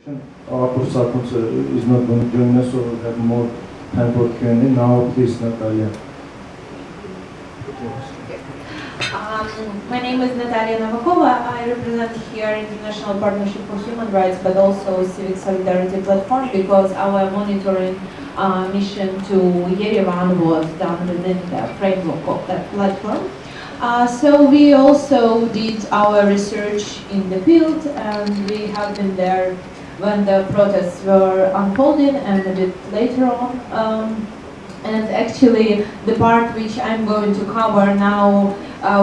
Our consultant is not going to join us, so we'll have more time for Q&A. Now, please, Nataliya. My name is Nataliya Novakova. I represent here International Partnership for Human Rights, but also Civic Solidarity Platform, because our monitoring mission to Yerevan was done within the framework of that platform. So we also did our research in the field, and we have been there when the protests were unfolding and a bit later on. And actually, the part which I'm going to cover now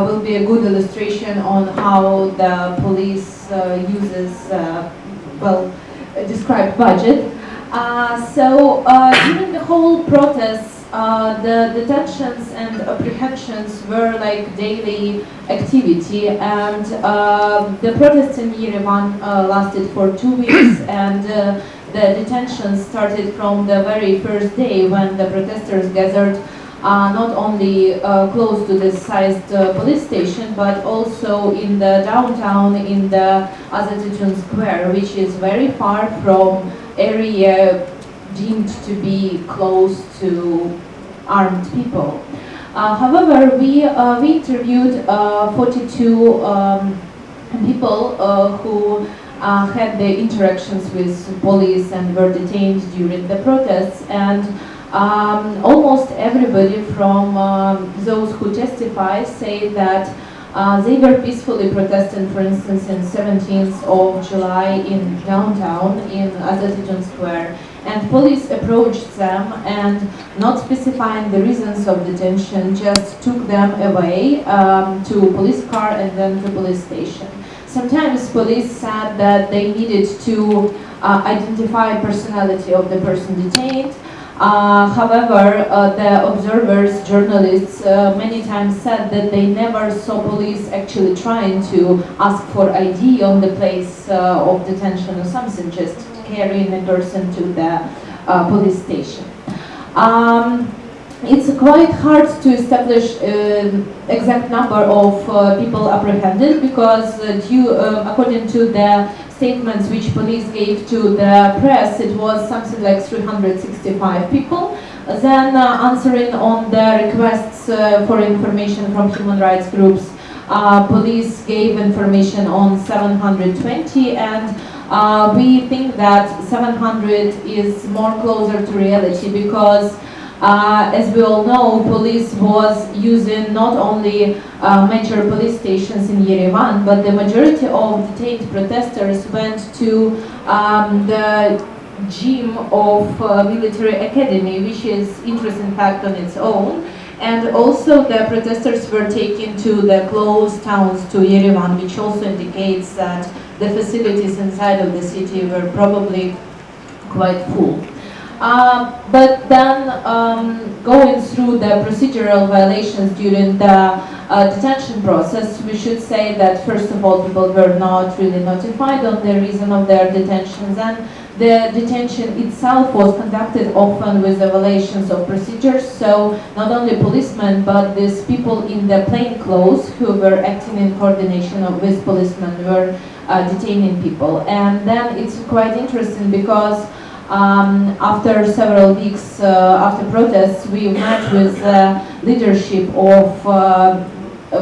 will be a good illustration on how the police uses, described budget. During the whole protest, the detentions and apprehensions were like daily activity, and the protests in Yerevan lasted for 2 weeks, and the detentions started from the very first day when the protesters gathered not only close to the sized police station, but also in the downtown, in the Atatürk Square, which is very far from area deemed to be close to armed people. However, we interviewed 42 people who had the interactions with police and were detained during the protests, and almost everybody from those who testify say that they were peacefully protesting, for instance, in 17th of July in downtown in Atatürk Square, and police approached them and, not specifying the reasons of detention, just took them away to a police car and then to police station. Sometimes police said that they needed to identify personality of the person detained. However, the observers, journalists, many times said that they never saw police actually trying to ask for ID on the place of detention or something, just carrying a person to the police station. It's quite hard to establish exact number of people apprehended, because according to the statements which police gave to the press, it was something like 365 people. Then answering on the requests for information from human rights groups, police gave information on 720, and we think that 700 is more closer to reality, because as we all know, police was using not only major police stations in Yerevan, but the majority of detained protesters went to the gym of military academy, which is interesting fact on its own. And also the protesters were taken to the close towns to Yerevan, which also indicates that the facilities inside of the city were probably quite full. But then going through the procedural violations during the detention process, we should say that first of all, people were not really notified on the reason of their detentions, and the detention itself was conducted often with the violations of procedures. So not only policemen, but these people in the plain clothes who were acting in coordination with policemen were detaining people. And then it's quite interesting, because after several weeks after protests, we met with the leadership of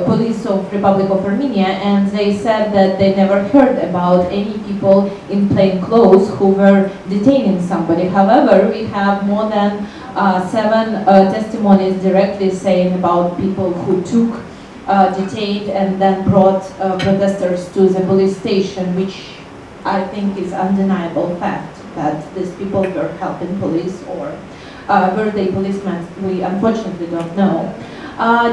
police of Republic of Armenia, and they said that they never heard about any people in plain clothes who were detaining somebody. However, we have more than 7 testimonies directly saying about people who took detained and then brought protesters to the police station, which I think is undeniable fact, that these people were helping police, or were they policemen, we unfortunately don't know.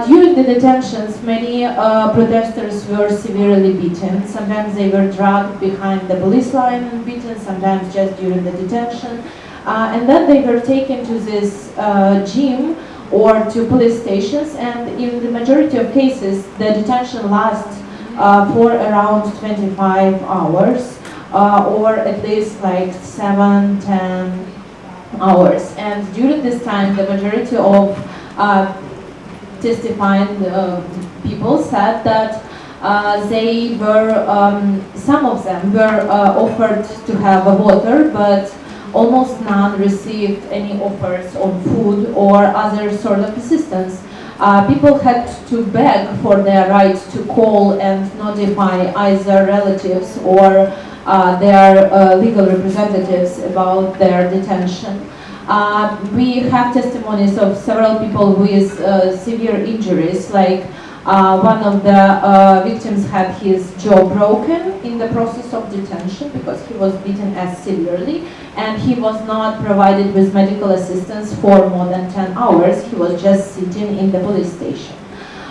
During the detentions, many protesters were severely beaten. Sometimes they were dragged behind the police line and beaten, sometimes just during the detention. And then they were taken to this gym or to police stations, and in the majority of cases, the detention lasts for around 25 hours. Or at least like 7-10 hours. And during this time, the majority of testifying people said that They were, some of them were offered to have water, but almost none received any offers on food or other sort of assistance. People had to beg for their right to call and notify either relatives or their legal representatives about their detention. We have testimonies of several people with severe injuries, like one of the victims had his jaw broken in the process of detention because he was beaten as severely, and he was not provided with medical assistance for more than 10 hours. He was just sitting in the police station.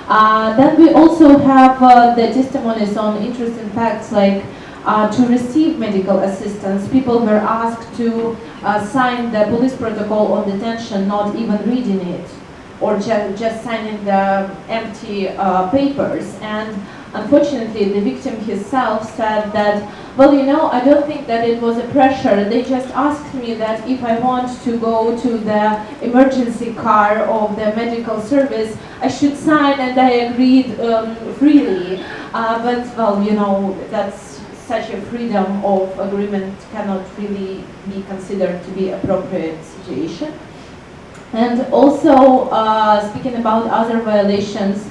Then we also have the testimonies on interesting facts, like to receive medical assistance, people were asked to sign the police protocol on detention, not even reading it, or just signing the empty papers. And unfortunately, the victim himself said that, well, you know, I don't think that it was a pressure. They just asked me that if I want to go to the emergency car of the medical service, I should sign, and I agreed freely. But, well, you know, that's such a freedom of agreement cannot really be considered to be appropriate situation. And also, speaking about other violations,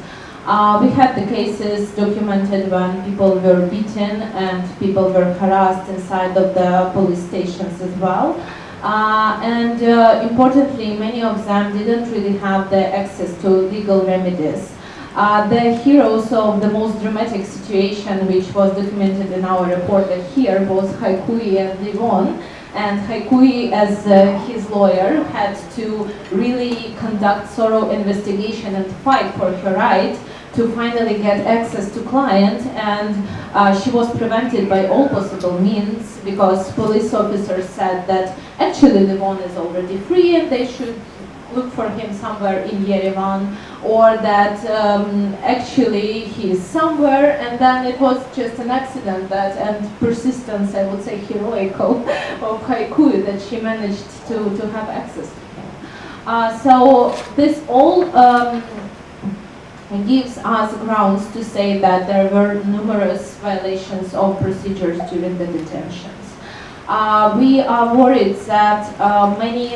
we had the cases documented when people were beaten and people were harassed inside of the police stations as well. And importantly, many of them didn't really have the access to legal remedies. The heroes of the most dramatic situation, which was documented in our report here, was Haikui and Livon. And Haikui, as his lawyer, had to really conduct thorough investigation and fight for her right to finally get access to client, and she was prevented by all possible means because police officers said that actually Livon is already free and they should look for him somewhere in Yerevan, or that actually he is somewhere, and then it was just an accident that, and persistence, I would say heroic of Haikui, that she managed to have access to him. So this all gives us grounds to say that there were numerous violations of procedures during the detentions. We are worried that many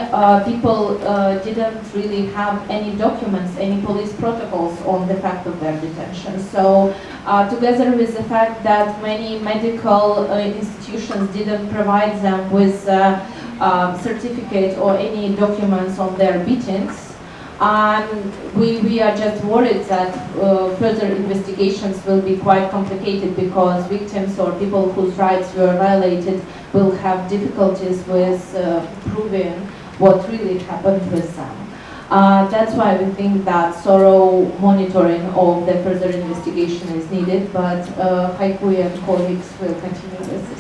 people didn't really have any documents, any police protocols on the fact of their detention. So together with the fact that many medical institutions didn't provide them with certificate or any documents on their beatings, we are just worried that further investigations will be quite complicated because victims or people whose rights were violated will have difficulties with proving what really happened with them. That's why we think that thorough monitoring of the further investigation is needed, but Haikui and colleagues will continue with this.